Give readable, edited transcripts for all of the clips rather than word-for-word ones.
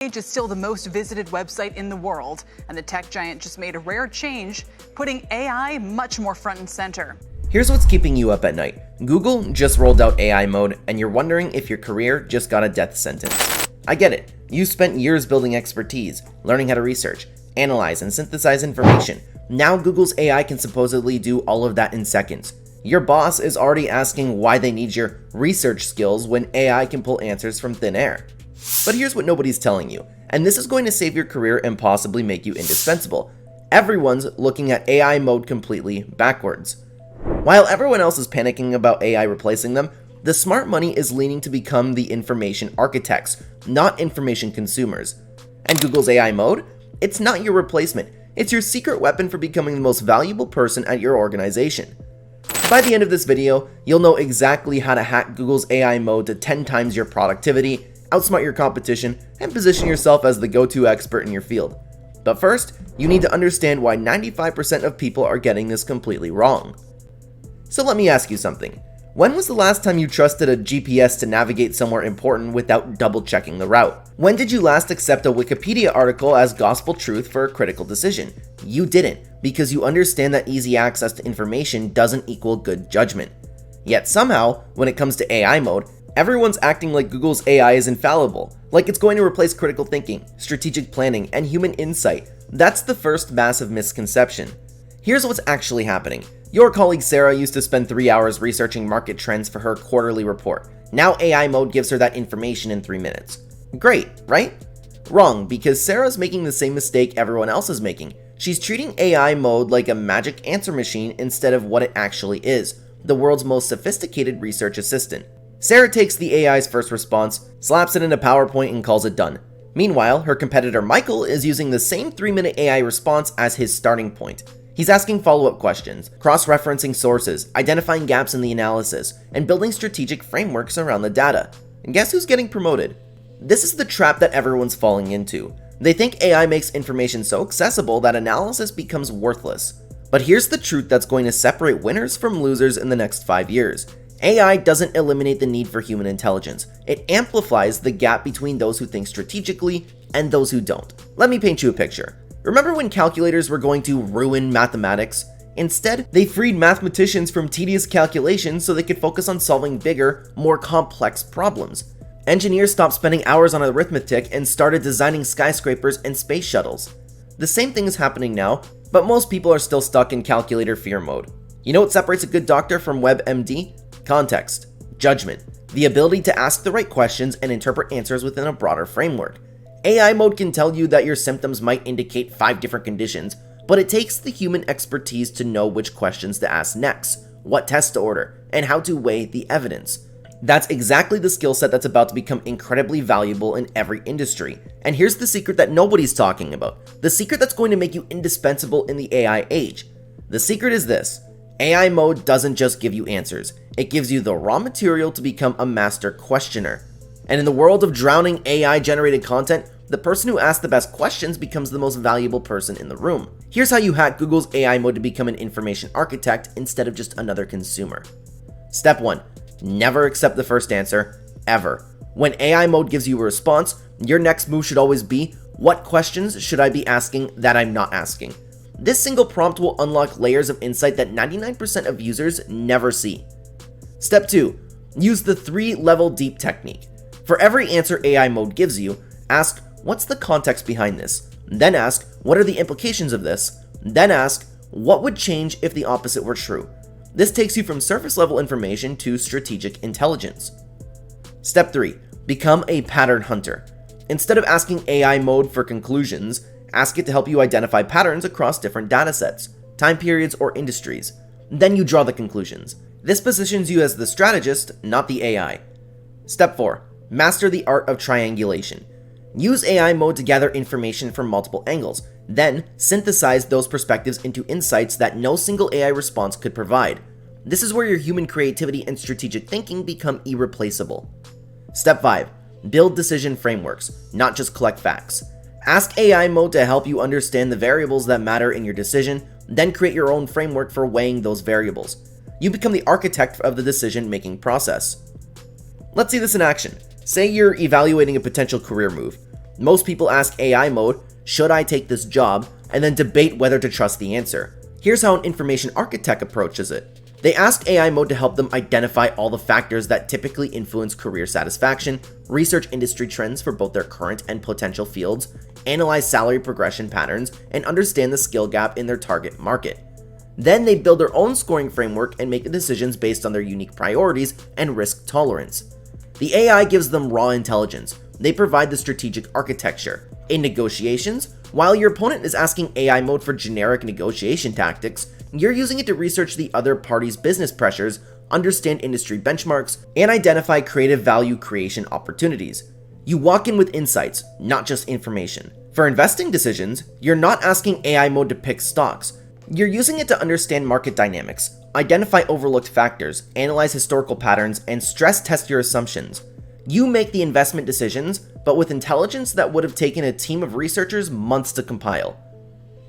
Page is still the most visited website in the world, and the tech giant just made a rare change, putting AI much more front and center. Here's what's keeping you up at night. Google just rolled out AI mode, and you're wondering if your career just got a death sentence. I get it. You spent years building expertise, learning how to research, analyze, and synthesize information. Now Google's AI can supposedly do all of that in seconds. Your boss is already asking why they need your research skills when AI can pull answers from thin air. But here's what nobody's telling you, and this is going to save your career and possibly make you indispensable. Everyone's looking at AI mode completely backwards. While everyone else is panicking about AI replacing them, the smart money is leaning to become the information architects, not information consumers. And Google's AI mode? It's not your replacement. It's your secret weapon for becoming the most valuable person at your organization. By the end of this video, you'll know exactly how to hack Google's AI mode to 10 times your productivity, outsmart your competition, and position yourself as the go-to expert in your field. But first, you need to understand why 95% of people are getting this completely wrong. So let me ask you something. When was the last time you trusted a GPS to navigate somewhere important without double-checking the route? When did you last accept a Wikipedia article as gospel truth for a critical decision? You didn't, because you understand that easy access to information doesn't equal good judgment. Yet somehow, when it comes to AI mode, everyone's acting like Google's AI is infallible, like it's going to replace critical thinking, strategic planning, and human insight. That's the first massive misconception. Here's what's actually happening. Your colleague Sarah used to spend 3 hours researching market trends for her quarterly report. Now AI mode gives her that information in 3 minutes. Great, right? Wrong, because Sarah's making the same mistake everyone else is making. She's treating AI mode like a magic answer machine instead of what it actually is, the world's most sophisticated research assistant. Sarah takes the AI's first response, slaps it in a PowerPoint, and calls it done. Meanwhile, her competitor Michael is using the same 3-minute AI response as his starting point. He's asking follow-up questions, cross-referencing sources, identifying gaps in the analysis, and building strategic frameworks around the data. And guess who's getting promoted? This is the trap that everyone's falling into. They think AI makes information so accessible that analysis becomes worthless. But here's the truth that's going to separate winners from losers in the next 5 years. AI doesn't eliminate the need for human intelligence. It amplifies the gap between those who think strategically and those who don't. Let me paint you a picture. Remember when calculators were going to ruin mathematics? Instead, they freed mathematicians from tedious calculations so they could focus on solving bigger, more complex problems. Engineers stopped spending hours on arithmetic and started designing skyscrapers and space shuttles. The same thing is happening now, but most people are still stuck in calculator fear mode. You know what separates a good doctor from WebMD? Context, judgment, the ability to ask the right questions and interpret answers within a broader framework. AI mode can tell you that your symptoms might indicate 5 different conditions, but it takes the human expertise to know which questions to ask next, what tests to order, and how to weigh the evidence. That's exactly the skill set that's about to become incredibly valuable in every industry. And here's the secret that nobody's talking about. The secret that's going to make you indispensable in the AI age. The secret is this. AI mode doesn't just give you answers. It gives you the raw material to become a master questioner. And in the world of drowning AI-generated content, the person who asks the best questions becomes the most valuable person in the room. Here's how you hack Google's AI mode to become an information architect instead of just another consumer. Step 1. Never accept the first answer, ever. When AI mode gives you a response, your next move should always be, what questions should I be asking that I'm not asking? This single prompt will unlock layers of insight that 99% of users never see. Step 2. Use the 3-level deep technique. For every answer AI mode gives you, ask, what's the context behind this? Then ask, what are the implications of this? Then ask, what would change if the opposite were true? This takes you from surface level information to strategic intelligence. Step 3. Become a pattern hunter. Instead of asking AI mode for conclusions, ask it to help you identify patterns across different datasets, time periods, or industries. Then you draw the conclusions. This positions you as the strategist, not the AI. Step 4. Master the art of triangulation. Use AI mode to gather information from multiple angles, then synthesize those perspectives into insights that no single AI response could provide. This is where your human creativity and strategic thinking become irreplaceable. Step 5. Build decision frameworks, not just collect facts. Ask AI mode to help you understand the variables that matter in your decision, then create your own framework for weighing those variables. You become the architect of the decision-making process. Let's see this in action. Say you're evaluating a potential career move. Most people ask AI mode, should I take this job, and then debate whether to trust the answer. Here's how an information architect approaches it. They ask AI mode to help them identify all the factors that typically influence career satisfaction, research industry trends for both their current and potential fields, analyze salary progression patterns, and understand the skill gap in their target market. Then they build their own scoring framework and make the decisions based on their unique priorities and risk tolerance. The AI gives them raw intelligence. They provide the strategic architecture. In negotiations, while your opponent is asking AI mode for generic negotiation tactics, you're using it to research the other party's business pressures, understand industry benchmarks, and identify creative value creation opportunities. You walk in with insights, not just information. For investing decisions, you're not asking AI mode to pick stocks. You're using it to understand market dynamics, identify overlooked factors, analyze historical patterns, and stress test your assumptions. You make the investment decisions, but with intelligence that would have taken a team of researchers months to compile.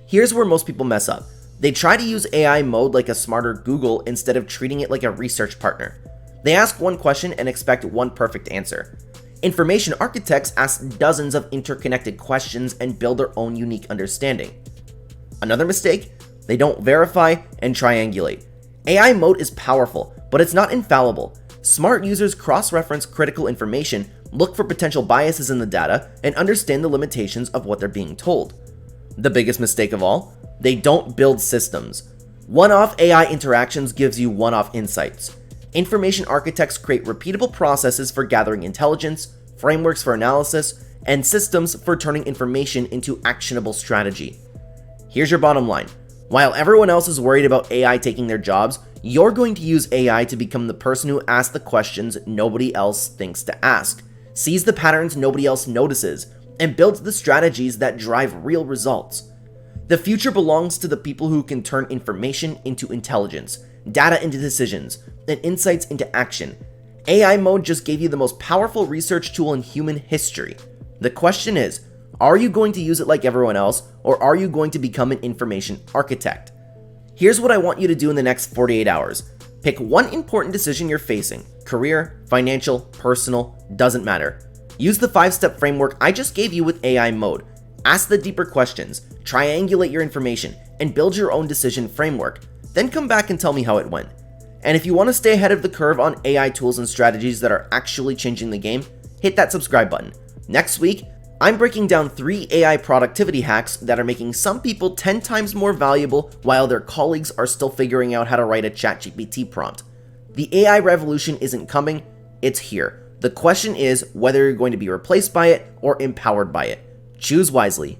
Here's where most people mess up. They try to use AI mode like a smarter Google instead of treating it like a research partner. They ask one question and expect one perfect answer. Information architects ask dozens of interconnected questions and build their own unique understanding. Another mistake? They don't verify and triangulate. AI mode is powerful, but it's not infallible. Smart users cross-reference critical information, look for potential biases in the data, and understand the limitations of what they're being told. The biggest mistake of all? They don't build systems. One-off AI interactions gives you one-off insights. Information architects create repeatable processes for gathering intelligence, frameworks for analysis, and systems for turning information into actionable strategy. Here's your bottom line. While everyone else is worried about AI taking their jobs, you're going to use AI to become the person who asks the questions nobody else thinks to ask, sees the patterns nobody else notices, and builds the strategies that drive real results. The future belongs to the people who can turn information into intelligence, data into decisions, and insights into action. AI mode just gave you the most powerful research tool in human history. The question is, are you going to use it like everyone else, or are you going to become an information architect? Here's what I want you to do in the next 48 hours. Pick one important decision you're facing. Career, financial, personal, doesn't matter. Use the 5-step framework I just gave you with AI mode. Ask the deeper questions, triangulate your information, and build your own decision framework. Then come back and tell me how it went. And if you want to stay ahead of the curve on AI tools and strategies that are actually changing the game, hit that subscribe button. Next week, I'm breaking down 3 AI productivity hacks that are making some people 10 times more valuable while their colleagues are still figuring out how to write a ChatGPT prompt. The AI revolution isn't coming, it's here. The question is whether you're going to be replaced by it or empowered by it. Choose wisely.